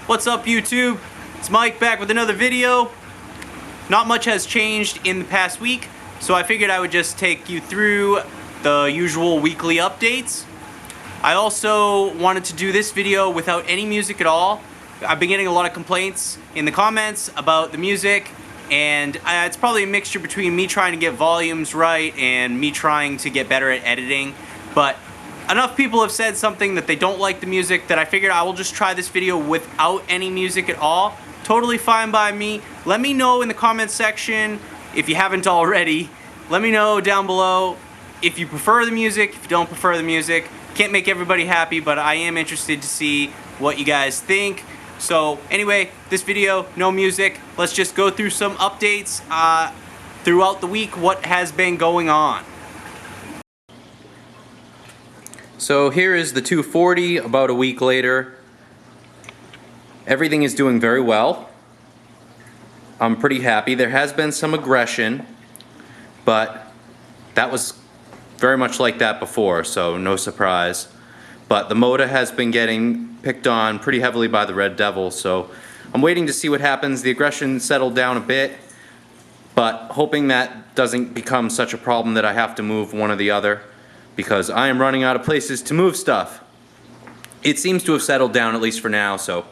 What's up, YouTube? It's Mike back with another video. Not much has changed in the past week, so I figured I would just take you through the usual weekly updates. I also wanted to do this video without any music at all. I've been getting a lot of complaints in the comments about the music, and it's probably a mixture between me trying to get volumes right and me trying to get better at editing. But enough people have said something that they don't like the music that I figured I will just try this video without any music at all. Totally fine by me. Let me know in the comments section if you haven't already. Let me know down below if you prefer the music, if you don't prefer the music. Can't make everybody happy, but I am interested to see what you guys think. So anyway, this video, no music. Let's just go through some updates throughout the week, what has been going on. So here is the 240 about a week later. Everything is doing very well. I'm pretty happy. There has been some aggression, but that was very much like that before, so no surprise. But the Mota has been getting picked on pretty heavily by the Red Devil, so I'm waiting to see what happens. The aggression settled down a bit, but hoping that doesn't become such a problem that I have to move one or the other, because I am running out of places to move stuff. It seems to have settled down, at least for now, so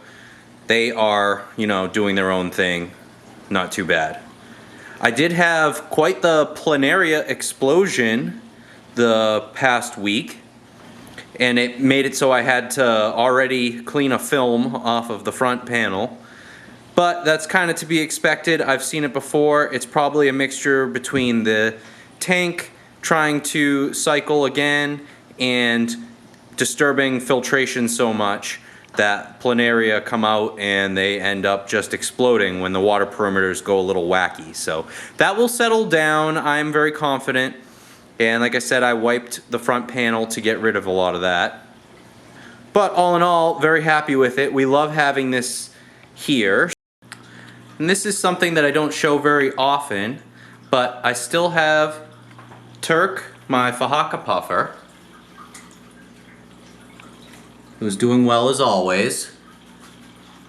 they are, you know, doing their own thing. Not too bad. I did have quite the planaria explosion the past week, and it made it so I had to already clean a film off of the front panel. But that's kind of to be expected. I've seen it before. It's probably a mixture between the tank trying to cycle again and disturbing filtration so much that planaria come out and they end up just exploding when the water perimeters go a little wacky. So that will settle down, I'm very confident. And like I said, I wiped the front panel to get rid of a lot of that. But all in all, very happy with it. We love having this here. And this is something that I don't show very often, but I still have Turk, my Fahaka puffer, who's doing well as always,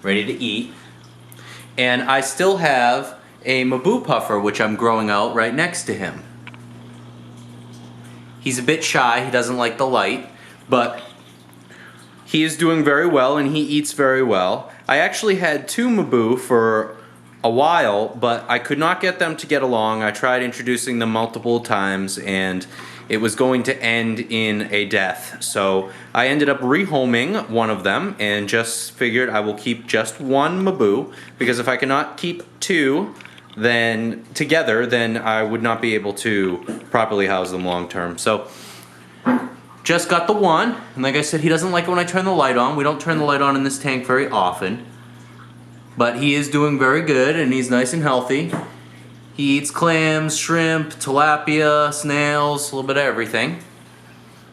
ready to eat. And I still have a Mabu puffer, which I'm growing out right next to him. He's a bit shy, he doesn't like the light, but he is doing very well and he eats very well. I actually had two Mabu for a while, but I could not get them to get along. I tried introducing them multiple times and it was going to end in a death. So I ended up rehoming one of them and just figured I will keep just one Mabu, because if I cannot keep two together, then I would not be able to properly house them long term. So just got the one, and like I said, he doesn't like it when I turn the light on. We don't turn the light on in this tank very often. But he is doing very good and he's nice and healthy. He eats clams, shrimp, tilapia, snails, a little bit of everything.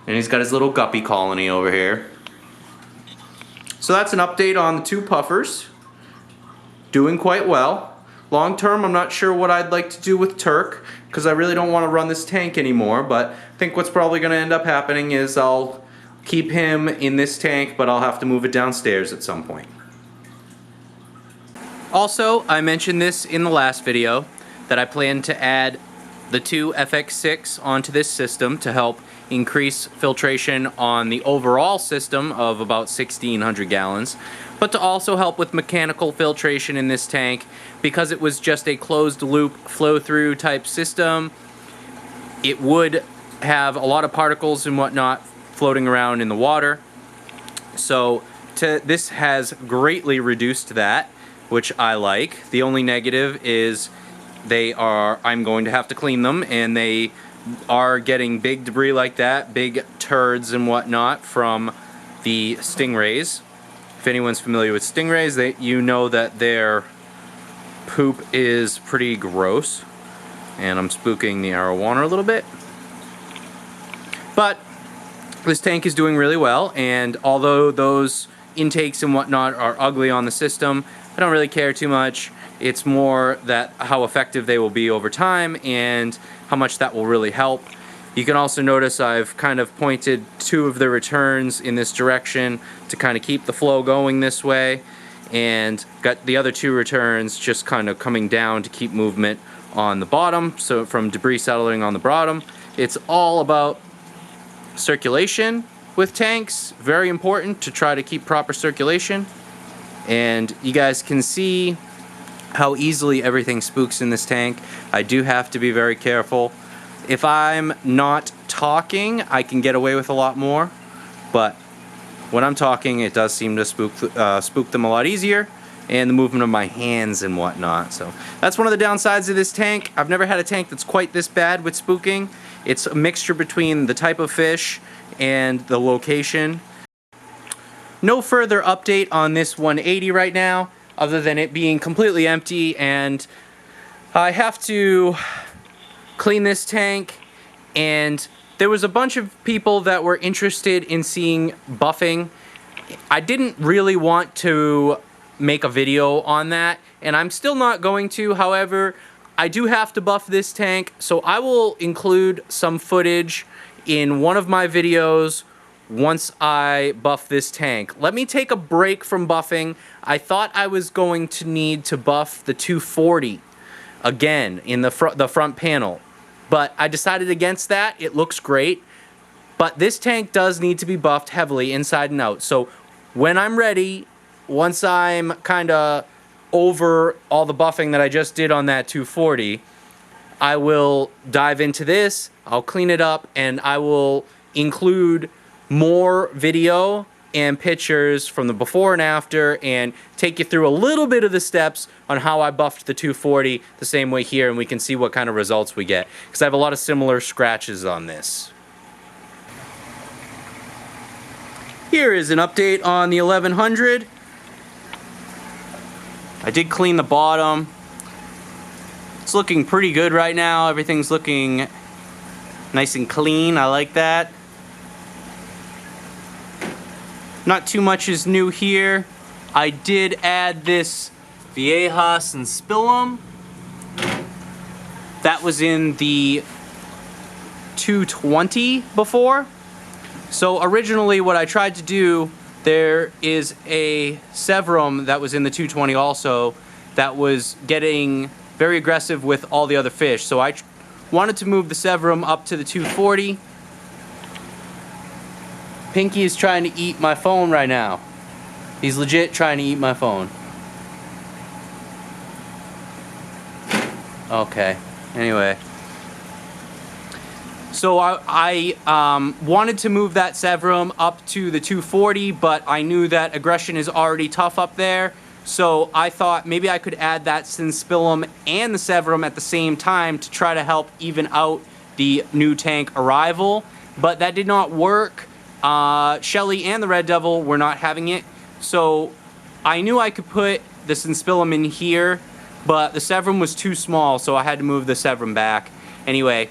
And he's got his little guppy colony over here. So that's an update on the two puffers. Doing quite well. Long term, I'm not sure what I'd like to do with Turk, because I really don't want to run this tank anymore, but I think what's probably going to end up happening is I'll keep him in this tank, but I'll have to move it downstairs at some point. Also, I mentioned this in the last video, that I plan to add the two FX6 onto this system to help increase filtration on the overall system of about 1,600 gallons, but to also help with mechanical filtration in this tank. Because it was just a closed loop flow-through type system, it would have a lot of particles and whatnot floating around in the water. So this has greatly reduced that, which I like. The only negative is I'm going to have to clean them, and they are getting big debris like that, big turds and whatnot from the stingrays. If anyone's familiar with stingrays, you know that their poop is pretty gross. And I'm spooking the arowana a little bit. But this tank is doing really well, and although those intakes and whatnot are ugly on the system, I don't really care too much. It's more that how effective they will be over time and how much that will really help. You can also notice I've kind of pointed two of the returns in this direction to kind of keep the flow going this way. and got the other 2 returns just kind of coming down to keep movement on the bottom, so from debris settling on the bottom. It's all about circulation with tanks. Very important to try to keep proper circulation. And you guys can see how easily everything spooks in this tank. I do have to be very careful. If I'm not talking, I can get away with a lot more, but when I'm talking, it does seem to spook them a lot easier, and the movement of my hands and whatnot. So that's one of the downsides of this tank. I've never had a tank that's quite this bad with spooking. It's a mixture between the type of fish and the location. No further update on this 180 right now, other than it being completely empty, and I have to clean this tank. And there was a bunch of people that were interested in seeing buffing. I didn't really want to make a video on that, and I'm still not going to. However, I do have to buff this tank, so I will include some footage in one of my videos once I buff this tank. Let me take a break from buffing. I thought I was going to need to buff the 240 again in the front panel, but I decided against that. It looks great, but this tank does need to be buffed heavily inside and out. So when I'm ready, once I'm kind of over all the buffing that I just did on that 240, I will dive into this, I'll clean it up, and I will include more video and pictures from the before and after, and take you through a little bit of the steps on how I buffed the 240 the same way here, and we can see what kind of results we get, because I have a lot of similar scratches on this. Here is an update on the 1100. I did clean the bottom. It's looking pretty good right now. Everything's looking nice and clean. I like that. Not too much is new here. I did add this Viejas and Spillum. That was in the 220 before. So originally what I tried to do, there is a Severum that was in the 220 also that was getting very aggressive with all the other fish. So I wanted to move the Severum up to the 240. Pinky is trying to eat my phone right now. He's legit trying to eat my phone. Okay, anyway. So I wanted to move that Severum up to the 240, but I knew that aggression is already tough up there. So I thought maybe I could add that Spillum and the Severum at the same time to try to help even out the new tank arrival. But that did not work. Shelly and the Red Devil were not having it. So I knew I could put the Spillum in here, but the Severum was too small, so I had to move the Severum back. Anyway,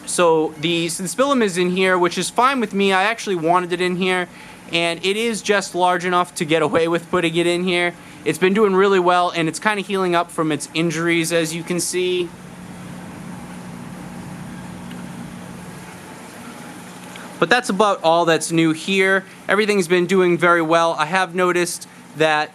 so the Spillum is in here, which is fine with me. I actually wanted it in here, and it is just large enough to get away with putting it in here. It's been doing really well, and it's kind of healing up from its injuries, as you can see. But that's about all that's new here. Everything's been doing very well. I have noticed that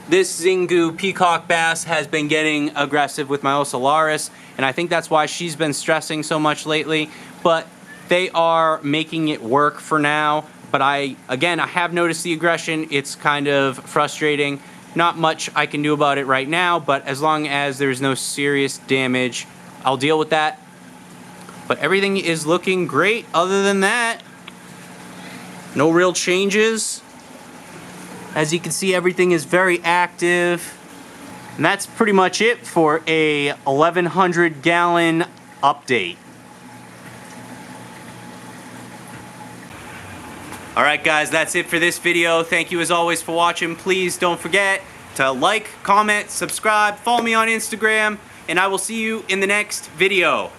this Xingu peacock bass has been getting aggressive with my Ocellaris, and I think that's why she's been stressing so much lately. But they are making it work for now. But again, I have noticed the aggression. It's kind of frustrating. Not much I can do about it right now, but as long as there's no serious damage, I'll deal with that. But everything is looking great other than that. No real changes. As you can see, everything is very active. And that's pretty much it for a 1,100 gallon update. Alright guys, that's it for this video. Thank you as always for watching. Please don't forget to like, comment, subscribe, follow me on Instagram, and I will see you in the next video.